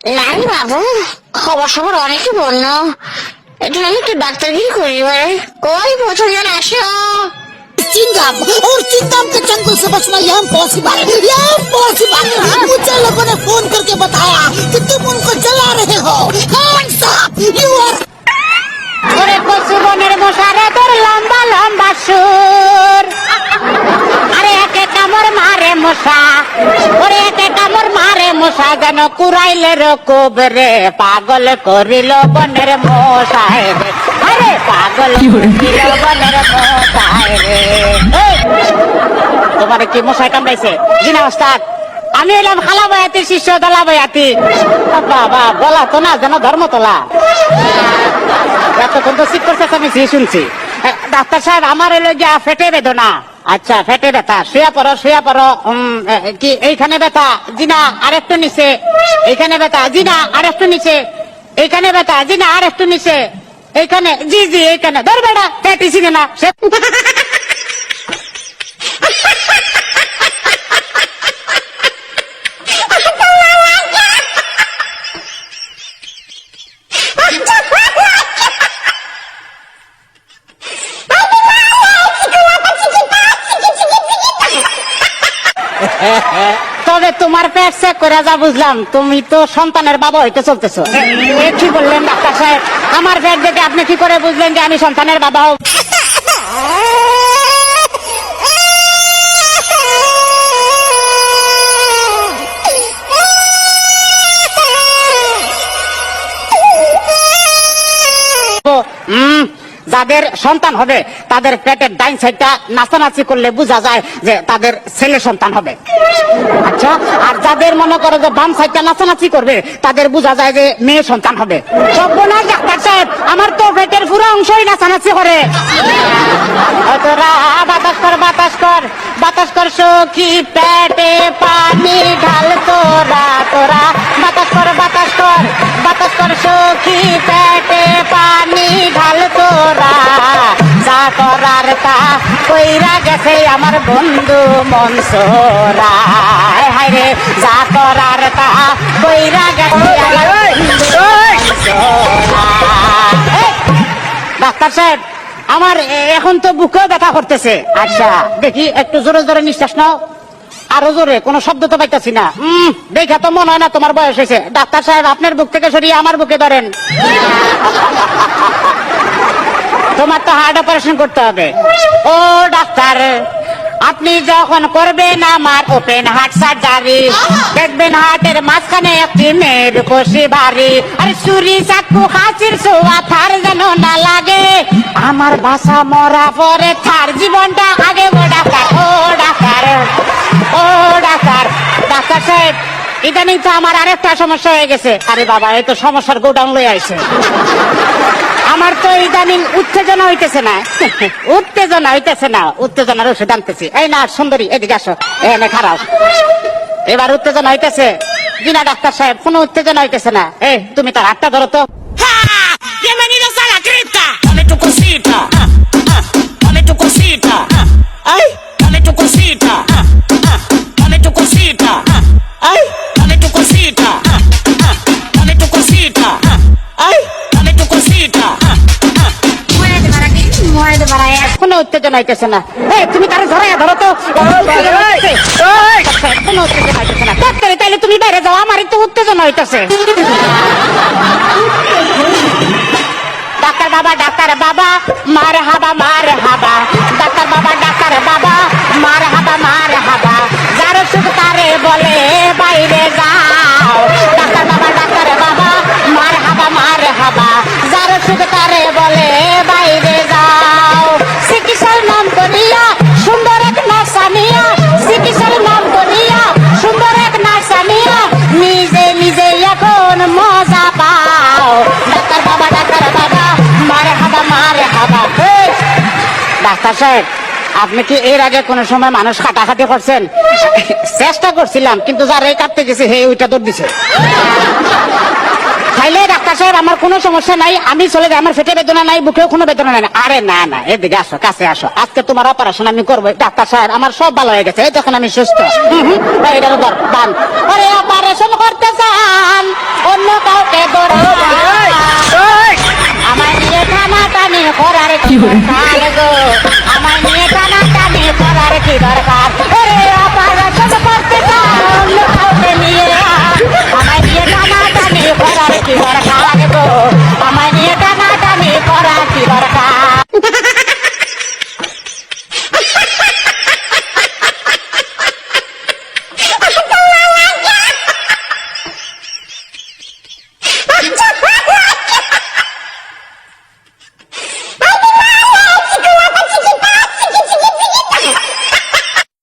নাই বাবু, খবর সবর অনেকে বলল, এটা আমি একটু ডাক্তারগিরি করি। কই প্রথমজন আসো। चिंगम और चिंगम के जंगल से बचना यह इम्पॉसिबल। मुझे लोगों ने फोन करके बताया कि तुम उनको जला रहे हो। Hands up, you are। ওরে কচু বনের মশারে তোর লম্বা লম্বা সুর, আরে একে কামড় মারে মশা, ওরে একে কামড় মারে মশা, যেন কুড়াইলে রকবরে পাগল করিল বনের মশায় রে, আরে পাগল করিল বনের মশায় রে। তোমার কি মশাই কামড়াইছে? জিনা ওস্তাদ, আমি এলাম খালা বয়াতি, শিষ্য দলা বয়াতি। বাবা বলা তো না যেন ধর্মতলা। এতক্ষণ তো শীত করছে, আমি শুনছি। ডাক্তার সাহেব, আমার এলো গিয়া ফেটে বেদনা। আচ্ছা, ফেটে ব্যথা, শুয়ে পড়ো শুয়ে পড়ো। কি এইখানে ব্যথা? জি না, আরেকটু নিচে। এইখানে ব্যথা? জি না, আরেকটু নিচে। এইখানে ব্যথা? জি না, আরেকটু নিচে। এইখানে? জি জি এইখানে। ধর বেড়া, ফেটি চিনে না সে। তবে তোমার পেট চেক করে যা বুঝলাম, তুমি তো সন্তানের বাবা হইতে চলতেছো। কি বললেন ডাক্তার সাহেব? আমার পেট দেখে আপনি কি করে বুঝলেন যে আমি সন্তানের বাবা হব? যাদের সন্তান হবে তাদের পেটের ডাইন সাইডটা নাচানাচি করলে বোঝা যায় যে তাদের ছেলে সন্তান হবে। আচ্ছা, আর যাদের মনে করে যে বাম সাইডটা নাচানাচি করবে তাদের বোঝা যায় যে মেয়ে সন্তান হবে। সর্বনাশ ডাক্তার সাহেব, আমার তো পেটের পুরো অংশই নাচানাচি করে। তোরা বাতাস কর বাতাস কর বাতাস কর সখী, পেটে পানি ঢাল তোরা, তোরা বাতাস কর বাতাস কর বাতাস কর সখী, পেটে পানি ঢাল তোরা, যা করার তা কইরা গেছে আমার বন্ধু মনসুরা, হায় রে যা করার তা কইরা গেছে আমার বন্ধু মনসুরা। ডাক্তার সাহেব, আমার এখন তো বুকেও ব্যথা করতেছে। আচ্ছা দেখি, একটু জোরে জোরে নিঃশ্বাস নাও, আরো জোরে। কোনো শব্দ তো পাইতেছি না। দেখে তো মনে হয় না তোমার বয়স হয়েছে। ডাক্তার সাহেব, আপনার বুক থেকে সরিয়ে আমার বুকে ধরেন। তোমার তো হার্ট অপারেশন করতে হবে। ও ডাক্তার, আপনি যখন করবেন আমার ওপেন হার্ট সার্জারি, দেখবেন হার্টের মাঝখানে একটি মেয়ের বসে বাড়ি, আর চুরি চাকু হাসির ছোঁয়া থার যেন না লাগে, আমার বাসা মরা পরে থার জীবনটা আগে। ও ডাক্তার, ও ডাক্তার, ও ডাক্তার। ডাক্তার সাহেব, ইদানিং তো আমার আরেকটা সমস্যা হয়ে গেছে। আরে বাবা, এই তো সমস্যার গোডাউন লয়ে আইছে। আমার তো ইদানিং উত্তেজনা হইতেছে না, উত্তেজনা হইতেছে না, উত্তেজনার ওষুধ আনতেছি। এই না সুন্দরী, এদিকে আসো, এনে খারাপ। এবার উত্তেজনা হইতেছে? জি না ডাক্তার সাহেব, কোনো উত্তেজনা হইতেছে না। এই তুমি তার হাতটা ধরো তো। Bienvenidos a la cripta. Dame tu cosita. Dame tu cosita. Ay, dame tu cosita. Dame tu cosita. Ay, dame tu cosita. Dame tu cosita. Ay, dame tu cosita. কোনো উত্তেজনা হইতেছে না। এই তুমি তার ধরাইয়া ধরো তো। কোনো উত্তেজনা হইতেছে না। ডাক্তার, তাইলে তুমি বাইরে যাও, আমার একটু উত্তেজনা হইতেছে। ডাক্তার বাবা, ডাক্তার বাবা, মার হাবা মার হাবা, ডাক্তার বাবা, ডাক্তার বাবা, মার হাবা মার হাবা, যার সুখ তারে বলে বাইরে যাও। ডাক্তার বাবা, ডাক্তার বাবা, মার হাবা মার হাবা, যার সুখ তারে বলে বাইরে যাও। চিকিৎসার নাম করিয়া সুন্দর এক নার্সানিয়া, চিকিৎসার নাম করিয়া সুন্দর এক নার্সানিয়া, নিজে নিজে এখন মজা পাও। ডাক্তার বাবা, ডাক্তার বাবা, মার হাবা মার হাবা। ডাক্তার সাহেব, আপনি কি এর আগে কোন সময় মানুষ কাটাকাটি করছেন? চেষ্টা করছিলাম, কিন্তু যারা কাটতে গেছে হে ওইটা দৌড় দিছে। তাইলে ডাক্তার সাহেব, আমার কোনো সমস্যা নাই, আমি চলে যাই, আমার পেটে বেদনা নাই, বুকেও কোনো বেদনা নাই। আরে না না, এদিকে আসো, কাছে আসো, আজকে তোমার অপারেশন আমি করবো। ডাক্তার সাহেব, আমার সব ভালো হয়ে গেছে, এই তখন আমি সুস্থ। এটার বান। আরে অপারেশন করতে চান, ও দরকার গো, আমায় নিয়ে টানা টানি করার কি দরকার?